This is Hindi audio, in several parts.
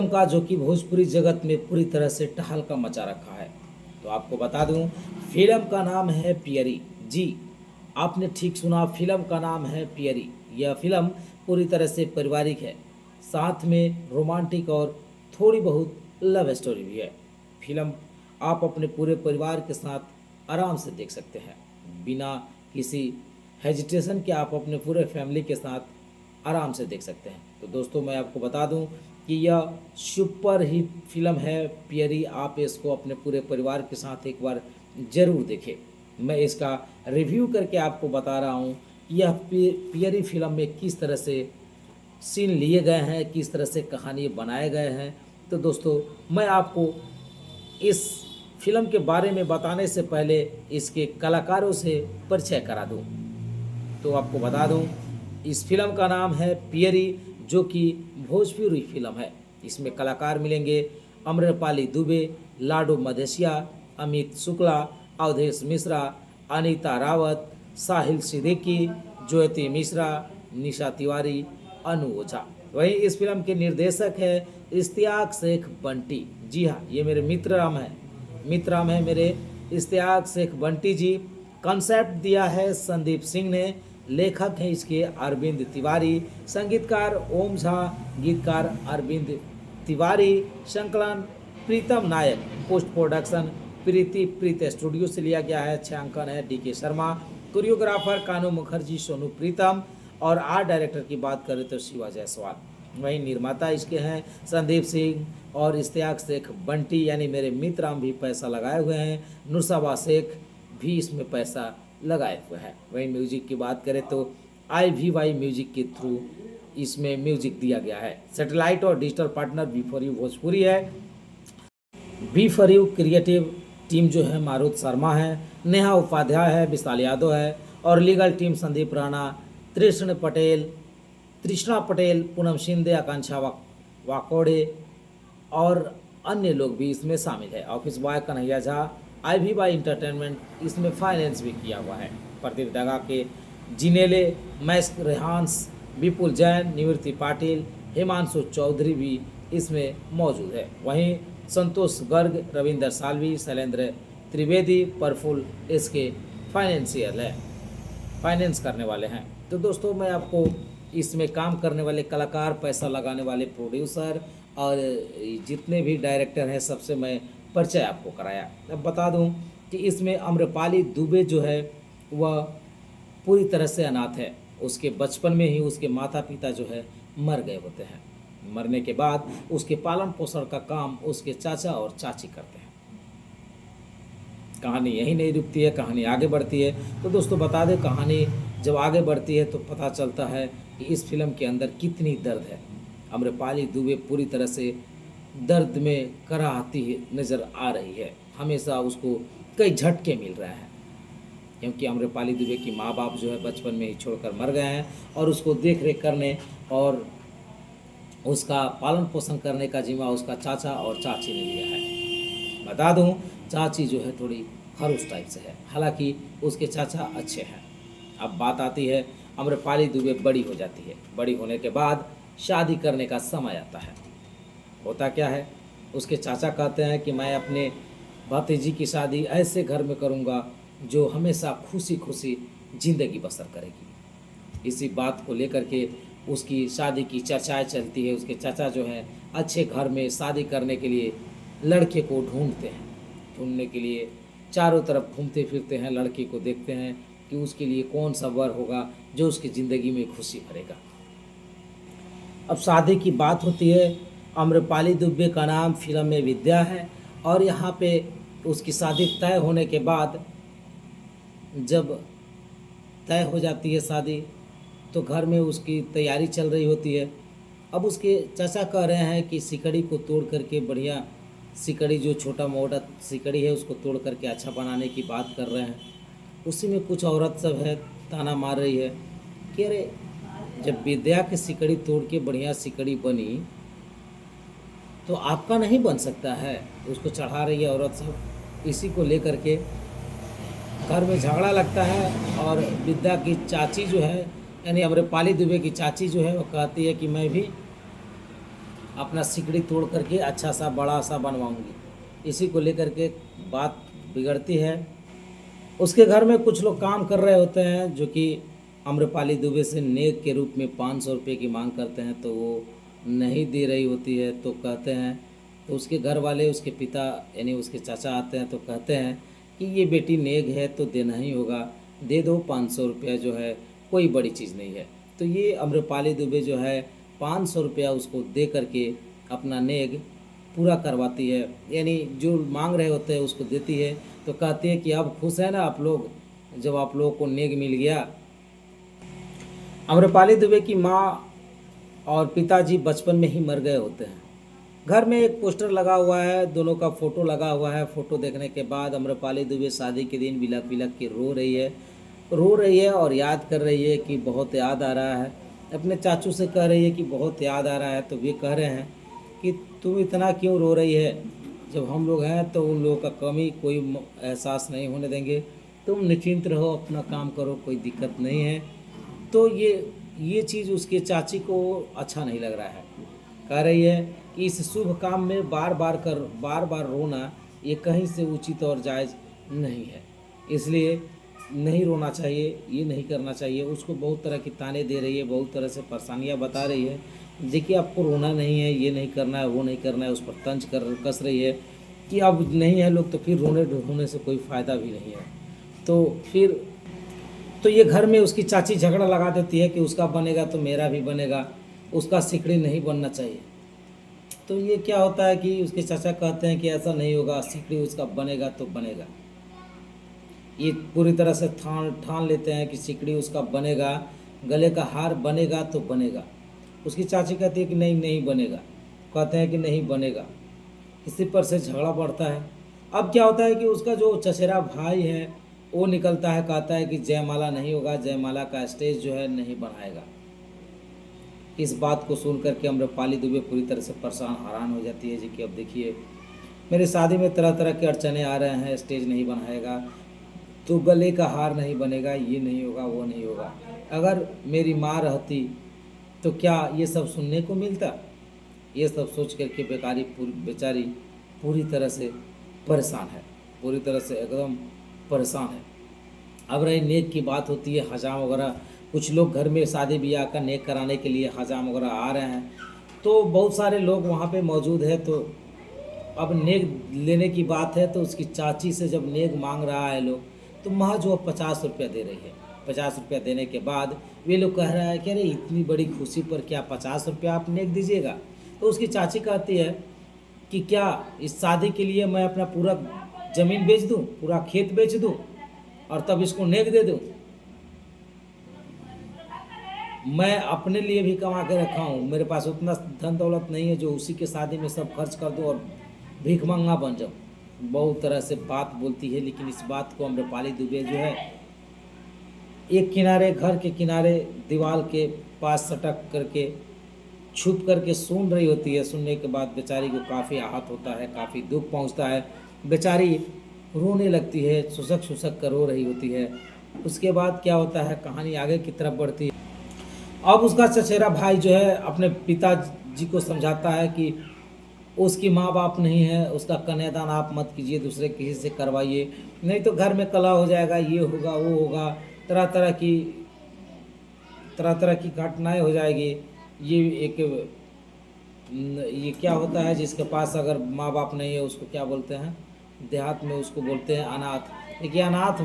का जो कि भोजपुरी जगत में पूरी तरह से टहलका मचा रखा है। तो आपको बता दूं, फिल्म का नाम है पियरी। जी, आपने ठीक सुना, फिल्म का नाम है पियरी। यह फिल्म पूरी तरह से पारिवारिक है, साथ में रोमांटिक और थोड़ी बहुत लव स्टोरी भी है। फिल्म आप अपने पूरे परिवार के साथ आराम से देख सकते हैं, बिना किसी हेजिटेशन के आप अपने पूरे फैमिली के साथ आराम से देख सकते हैं। तो दोस्तों, मैं आपको बता दूं कि यह सुपर हिट फिल्म है पियरी। आप इसको अपने पूरे परिवार के साथ एक बार ज़रूर देखें। मैं इसका रिव्यू करके आपको बता रहा हूँ यह पियरी फिल्म में किस तरह से सीन लिए गए हैं, किस तरह से कहानी बनाए गए हैं। तो दोस्तों, मैं आपको इस फिल्म के बारे में बताने से पहले इसके कलाकारों से परिचय करा दूं। तो आपको बता दूं, इस फिल्म का नाम है पियरी, जो कि भोजपुरी फिल्म है। इसमें कलाकार मिलेंगे अम्रपाली दुबे, लाडो मधेसिया, अमित शुक्ला, अवधेश मिश्रा, अनीता रावत, साहिल सिद्दीकी, ज्योति मिश्रा, निशा तिवारी, अनु ओझा। वहीं इस फिल्म के निर्देशक है इश्तियाक शेख बंटी। जी हाँ, ये मेरे मित्र राम है मेरे इश्तियाक शेख बंटी जी। कॉन्सेप्ट दिया है संदीप सिंह ने। लेखक हैं इसके अरविंद तिवारी, संगीतकार ओम झा, गीतकार अरविंद तिवारी, संकलन प्रीतम नायक, पोस्ट प्रोडक्शन प्रीत स्टूडियो से लिया गया है। छायांकन है डीके शर्मा, कोरियोग्राफर कानू मुखर्जी, सोनू प्रीतम, और आर्ट डायरेक्टर की बात करें तो शिवा जायसवाल। वहीं निर्माता इसके हैं संदीप सिंह और इश्तियाक शेख बंटी, यानी मेरे मित्र राम भी पैसा लगाए हुए हैं। नुसबा शेख भी इसमें पैसा लगाए हुए हैं। वहीं म्यूजिक की बात करें तो IVY म्यूजिक के थ्रू इसमें म्यूजिक दिया गया है। सैटेलाइट और डिजिटल पार्टनर B4U भोजपुरी है। B4U क्रिएटिव टीम जो है मारुत शर्मा है, नेहा उपाध्याय है, विशाल यादव है, और लीगल टीम संदीप राणा, तृष्णा पटेल, पूनम शिंदे, आकांक्षा वाकोड़े और अन्य लोग भी इसमें शामिल है। Office boy Kanhaiya Jha, IVY entertainment इसमें फाइनेंस भी किया हुआ है। प्रदीप दगा के जिनेले, मैस्क रेहांस, विपुल जैन, निवृत्ति पाटिल, हिमांशु चौधरी भी इसमें मौजूद है। वहीं संतोष गर्ग, रविंदर सालवी, शैलेंद्र त्रिवेदी, प्रफुल्ल इसके फाइनेंस करने वाले हैं। तो दोस्तों, मैं आपको इसमें काम करने वाले कलाकार, पैसा लगाने वाले प्रोड्यूसर और जितने भी डायरेक्टर हैं सबसे मैं परिचय आपको कराया। अब बता दूं कि इसमें अम्रपाली दुबे जो है वह पूरी तरह से अनाथ है। उसके बचपन में ही उसके माता पिता जो है मर गए होते हैं। मरने के बाद उसके पालन पोषण का काम उसके चाचा और चाची करते हैं। कहानी यही नहीं रुकती है, कहानी आगे बढ़ती है। तो दोस्तों, बता दें, कहानी जब आगे बढ़ती है तो पता चलता है कि इस फिल्म के अंदर कितनी दर्द है। अम्रपाली दुबे पूरी तरह से दर्द में कराहती नज़र आ रही है। हमेशा उसको कई झटके मिल रहे हैं, क्योंकि अम्रपाली दुबे की माँ बाप जो है बचपन में ही छोड़कर मर गए हैं, और उसको देख रेख करने और उसका पालन पोषण करने का जिम्मा उसका चाचा और चाची ने लिया है। बता दूं, चाची जो है थोड़ी खरूस टाइप से है, हालांकि उसके चाचा अच्छे हैं। अब बात आती है, अम्रपाली दुबे बड़ी हो जाती है। बड़ी होने के बाद शादी करने का समय आता है। होता क्या है, उसके चाचा कहते हैं कि मैं अपने भतीजी की शादी ऐसे घर में करूंगा जो हमेशा खुशी खुशी ज़िंदगी बसर करेगी। इसी बात को लेकर के उसकी शादी की चर्चाएं चलती है। उसके चाचा जो है अच्छे घर में शादी करने के लिए लड़के को ढूंढते हैं। ढूंढने के लिए चारों तरफ घूमते फिरते हैं, लड़के को देखते हैं कि उसके लिए कौन सा वर होगा जो उसकी ज़िंदगी में खुशी भरेगा। अब शादी की बात होती है। अम्रपाली दुबे का नाम फिल्म में विद्या है, और यहाँ पे उसकी शादी तय होने के बाद जब तय हो जाती है शादी, तो घर में उसकी तैयारी चल रही होती है। अब उसके चाचा कह रहे हैं कि सिकड़ी को तोड़ करके, बढ़िया सिकड़ी जो छोटा मोटा सिकड़ी है उसको तोड़ करके अच्छा बनाने की बात कर रहे हैं। उसी में कुछ औरत सब है ताना मार रही है कि अरे, जब विद्या की सिकड़ी तोड़ के बढ़िया सिकड़ी बनी तो आपका नहीं बन सकता है। उसको चढ़ा रही है औरत सब। इसी को लेकर के घर में झगड़ा लगता है, और विद्या की चाची जो है, यानी अम्रपाली दुबे की चाची जो है, वो कहती है कि मैं भी अपना सिकड़ी तोड़ करके अच्छा सा बड़ा सा बनवाऊंगी। इसी को लेकर के बात बिगड़ती है। उसके घर में कुछ लोग काम कर रहे होते हैं जो कि अम्रपाली दुबे से नेक के रूप में 500 रुपये की मांग करते हैं, तो वो नहीं दे रही होती है। तो कहते हैं, तो उसके घर वाले, उसके पिता यानी उसके चाचा आते हैं तो कहते हैं कि ये बेटी नेक है तो देना ही होगा, दे दो 500 रुपया, जो है कोई बड़ी चीज़ नहीं है। तो ये अम्रपाली दुबे जो है 500 रुपया उसको दे करके अपना नेक पूरा करवाती है, यानी जो मांग रहे होते हैं उसको देती है। तो कहती है कि अब खुश है ना आप लोग, जब आप लोगों को नेक मिल गया। अम्रपाली दुबे की माँ और पिताजी बचपन में ही मर गए होते हैं। घर में एक पोस्टर लगा हुआ है, दोनों का फ़ोटो लगा हुआ है। फ़ोटो देखने के बाद अम्रपाली दुबे शादी के दिन बिलख बिलख के रो रही है और याद कर रही है कि बहुत याद आ रहा है। अपने चाचू से कह रही है कि बहुत याद आ रहा है। तो वे कह रहे हैं कि तुम इतना क्यों रो रही है, जब हम लोग हैं तो उन लोगों का कमी कोई एहसास नहीं होने देंगे, तुम निश्चिंत रहो, अपना काम करो, कोई दिक्कत नहीं है। तो ये चीज़ उसके चाची को अच्छा नहीं लग रहा है। कह रही है कि इस शुभ काम में बार बार रोना ये कहीं से उचित और जायज़ नहीं है, इसलिए नहीं रोना चाहिए, ये नहीं करना चाहिए। उसको बहुत तरह की ताने दे रही है, बहुत तरह से परेशानियां बता रही है। देखिए आपको रोना नहीं है, ये नहीं करना है, वो नहीं करना है, उस पर तंज कर कस रही है कि अब नहीं है लोग तो फिर रोने से कोई फ़ायदा भी नहीं है। तो फिर तो ये घर में उसकी चाची झगड़ा लगा देती है कि उसका बनेगा तो मेरा भी बनेगा, उसका सिकड़ी नहीं बनना चाहिए। तो ये क्या होता है कि उसके चाचा कहते हैं कि ऐसा नहीं होगा, सिकड़ी उसका बनेगा तो बनेगा। ये पूरी तरह से ठान लेते हैं कि सिकड़ी उसका बनेगा, गले का हार बनेगा तो बनेगा। उसकी चाची कहती है कि नहीं नहीं बनेगा, कहते हैं कि नहीं बनेगा। इसी पर से झगड़ा बढ़ता है। अब क्या होता है कि उसका जो चचेरा भाई है वो निकलता है, कहता है कि जयमाला नहीं होगा, जयमाला का स्टेज जो है नहीं बनाएगा। इस बात को सुन करके अम्रपाली दुबे पूरी तरह से परेशान हैरान हो जाती है जी कि अब देखिए मेरी शादी में तरह तरह के अड़चने आ रहे हैं, स्टेज नहीं बनाएगा तो गले का हार नहीं बनेगा, ये नहीं होगा, वो नहीं होगा। अगर मेरी माँ रहती तो क्या ये सब सुनने को मिलता। ये सब सोच करके बेचारी पूरी तरह से परेशान है, पूरी तरह से एकदम परेशान है। अब रही नेक की बात होती है, हजाम वगैरह, कुछ लोग घर में शादी ब्याह का नेक कराने के लिए हजाम वगैरह आ रहे हैं, तो बहुत सारे लोग वहाँ पे मौजूद है। तो अब नेक लेने की बात है, तो उसकी चाची से जब नेक मांग रहा है लोग, तो महज वो 50 रुपया दे रही है। 50 रुपया देने के बाद वे लोग कह रहा है कि अरे इतनी बड़ी खुशी पर क्या 50 रुपया आप नेक दीजिएगा। तो उसकी चाची कहती है कि क्या इस शादी के लिए मैं अपना पूरा ज़मीन बेच दूं, पूरा खेत बेच दूं और तब इसको नेक दे दूं। मैं अपने लिए भी कमा के रखा हूँ, मेरे पास उतना धन दौलत नहीं है जो उसी के शादी में सब खर्च कर दूँ और भीख मंगा बन जाऊँ। बहुत तरह से बात बोलती है, लेकिन इस बात को अम्रपाली दुबे जो है एक किनारे, घर के किनारे दीवार के पास सटक करके छुप करके सुन रही होती है। सुनने के बाद बेचारी को काफ़ी आहत होता है, काफ़ी दुख पहुंचता है। बेचारी रोने लगती है, सुसक सुसक कर रो रही होती है। उसके बाद क्या होता है, कहानी आगे की तरफ बढ़ती है। अब उसका चचेरा भाई जो है अपने पिताजी को समझाता है कि उसकी माँ बाप नहीं है, उसका कन्यादान आप मत कीजिए, दूसरे किसी से करवाइए, नहीं तो घर में कलह हो जाएगा, ये होगा वो होगा, तरह तरह की घटनाएं हो जाएगी। ये क्या होता है, जिसके पास अगर माँ बाप नहीं है उसको क्या बोलते हैं, देहात में उसको बोलते हैं अनाथ। एक अनाथ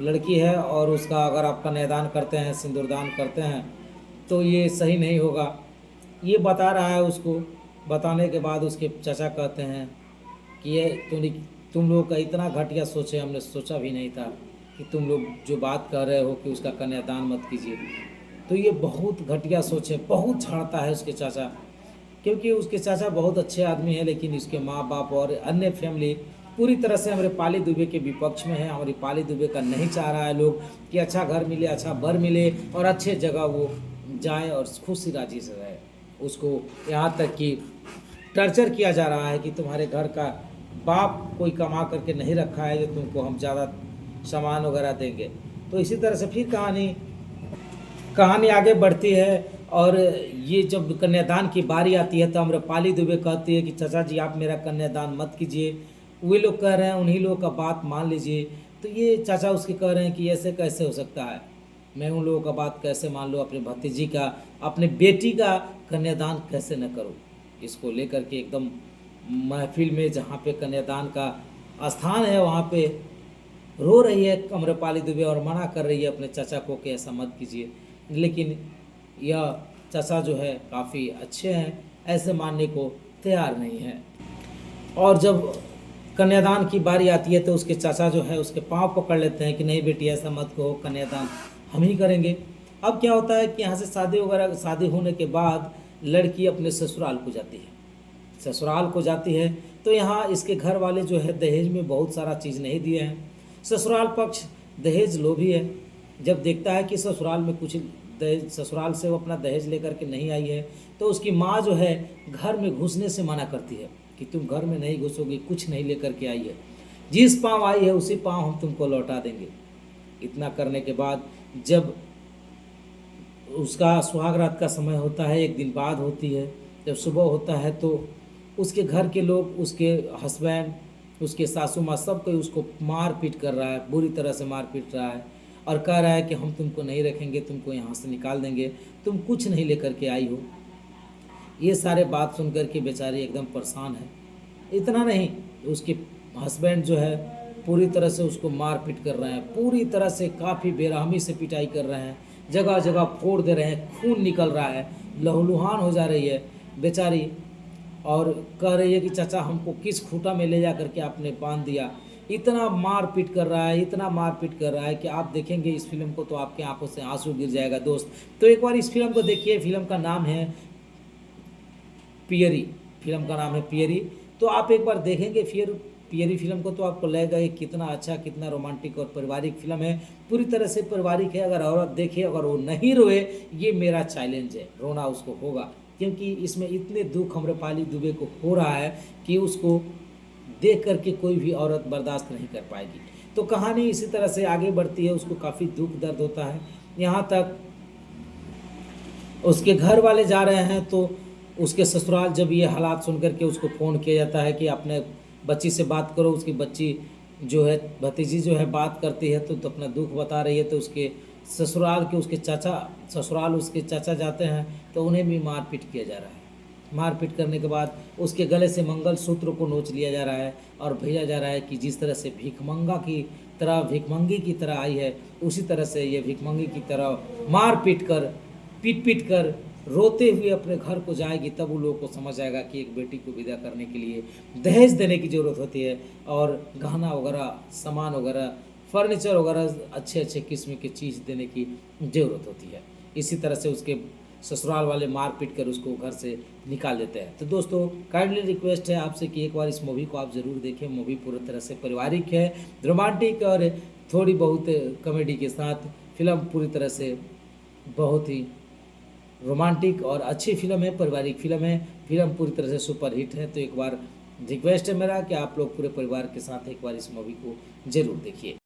लड़की है और उसका अगर आप कन्यादान करते हैं, सिंदूरदान करते हैं तो ये सही नहीं होगा। ये बता रहा है उसको। बताने के बाद उसके चाचा कहते हैं कि ये तुम लोग का इतना घटिया सोच है, हमने सोचा भी नहीं था कि तुम लोग जो बात कह रहे हो कि उसका कन्यादान मत कीजिए। तो ये बहुत घटिया सोच है। बहुत झाड़ता है उसके चाचा, क्योंकि उसके चाचा बहुत अच्छे आदमी हैं, लेकिन इसके माँ बाप और अन्य फैमिली पूरी तरह से अम्रपाली दुबे के विपक्ष में है। अम्रपाली दुबे का नहीं चाह रहा है लोग कि अच्छा घर मिले, अच्छा बर मिले और अच्छे जगह वो जाए और खुशी राजी से रहे। उसको यहाँ तक कि टर्चर किया जा रहा है कि तुम्हारे घर का बाप कोई कमा करके नहीं रखा है जो तुमको हम ज़्यादा सामान वगैरह देंगे। तो इसी तरह से फिर कहानी आगे बढ़ती है। और ये जब कन्यादान की बारी आती है तो आम्रपाली दुबे कहती है कि चाचा जी आप मेरा कन्यादान मत कीजिए, वे लोग कह रहे हैं उन्हीं लोगों का बात मान लीजिए। तो ये चाचा उसके कह रहे हैं कि ऐसे कैसे हो सकता है, मैं उन लोगों का बात कैसे मान लूँ, अपने भतीजी का, अपने बेटी का कन्यादान कैसे न करूँ। इसको लेकर के एकदम महफिल में जहाँ पे कन्यादान का स्थान है वहाँ पे रो रही है आम्रपाली दुबे और मना कर रही है अपने चाचा को कि ऐसा मत कीजिए। लेकिन यह चाचा जो है काफ़ी अच्छे हैं, ऐसे मानने को तैयार नहीं है। और जब कन्यादान की बारी आती है तो उसके चाचा जो है उसके पाँव पकड़ लेते हैं कि नहीं बेटी ऐसा मत कहो, कन्यादान हम ही करेंगे। अब क्या होता है कि यहाँ से शादी होने के बाद लड़की अपने ससुराल को जाती है। ससुराल को जाती है तो यहाँ इसके घर वाले जो है दहेज में बहुत सारा चीज़ नहीं दिए हैं। ससुराल पक्ष दहेज लोभी है। जब देखता है कि ससुराल में कुछ दहेज, ससुराल से वो अपना दहेज लेकर के नहीं आई है, तो उसकी माँ जो है घर में घुसने से मना करती है कि तुम घर में नहीं घुसोगी, कुछ नहीं लेकर के आई है, जिस पाँव आई है उसी पाँव हम तुमको लौटा देंगे। इतना करने के बाद जब उसका सुहागरात का समय होता है, एक दिन बाद होती है, जब सुबह होता है तो उसके घर के लोग, उसके हस्बैंड, उसके सासू माँ, सब कोई उसको मार पीट कर रहा है, बुरी तरह से मार पीट रहा है और कह रहा है कि हम तुमको नहीं रखेंगे, तुमको यहाँ से निकाल देंगे, तुम कुछ नहीं लेकर के आई हो। ये सारे बात सुन कर के बेचारी एकदम परेशान है। इतना नहीं, उसके हस्बैंड जो है पूरी तरह से उसको मार पीट कर रहे हैं, पूरी तरह से काफ़ी बेरहमी से पिटाई कर रहे हैं, जगह जगह फोड़ दे रहे हैं, खून निकल रहा है, लहूलुहान हो जा रही है बेचारी और कह रही है कि चाचा हमको किस खूंटा में ले जा करके आपने बांध दिया। इतना मार पीट कर रहा है, इतना मार पीट कर रहा है कि आप देखेंगे इस फिल्म को तो आपके आंखों से आंसू गिर जाएगा दोस्त। तो एक बार इस फिल्म को देखिए। फिल्म का नाम है पियरी। फिल्म का नाम है पियरी। तो आप एक बार देखेंगे फिर पियरी फिल्म को तो आपको लगेगा ये कितना अच्छा, कितना रोमांटिक और पारिवारिक फिल्म है। पूरी तरह से पारिवारिक है। अगर औरत देखे, अगर वो नहीं रोए, ये मेरा चैलेंज है, रोना उसको होगा, क्योंकि इसमें इतने दुख आम्रपाली दुबे को हो रहा है कि उसको देख करके कोई भी औरत बर्दाश्त नहीं कर पाएगी। तो कहानी इसी तरह से आगे बढ़ती है, उसको काफ़ी दुख दर्द होता है। यहाँ तक उसके घर वाले जा रहे हैं तो उसके ससुराल जब ये हालात सुन करके उसको फ़ोन किया जाता है कि अपने बच्ची से बात करो। उसकी बच्ची जो है, भतीजी जो है, बात करती है तो अपना दुख बता रही है। तो उसके ससुराल के उसके चाचा जाते हैं तो उन्हें भी मारपीट किया जा रहा है। मारपीट करने के बाद उसके गले से मंगलसूत्र को नोच लिया जा रहा है और भेजा जा रहा है कि जिस तरह से भिखमंगी की तरह आई है, उसी तरह से ये भिखमंगी की तरह पीट कर रोते हुए अपने घर को जाएगी। तब उन लोगों को समझ आएगा कि एक बेटी को विदा करने के लिए दहेज देने की ज़रूरत होती है और गहना वगैरह, सामान वगैरह, फर्नीचर वगैरह, अच्छे अच्छे किस्म की चीज़ देने की ज़रूरत होती है। इसी तरह से उसके ससुराल वाले मार पीट कर उसको घर से निकाल देते हैं। तो दोस्तों, काइंडली रिक्वेस्ट है आपसे कि एक बार इस मूवी को आप ज़रूर देखें। मूवी पूरी तरह से पारिवारिक है, रोमांटिक और थोड़ी बहुत कॉमेडी के साथ फिल्म पूरी तरह से बहुत ही रोमांटिक और अच्छी फिल्म है, पारिवारिक फिल्म है। फिल्म पूरी तरह से सुपरहिट है। तो एक बार रिक्वेस्ट है मेरा कि आप लोग पूरे परिवार के साथ एक बार इस मूवी को ज़रूर देखिए।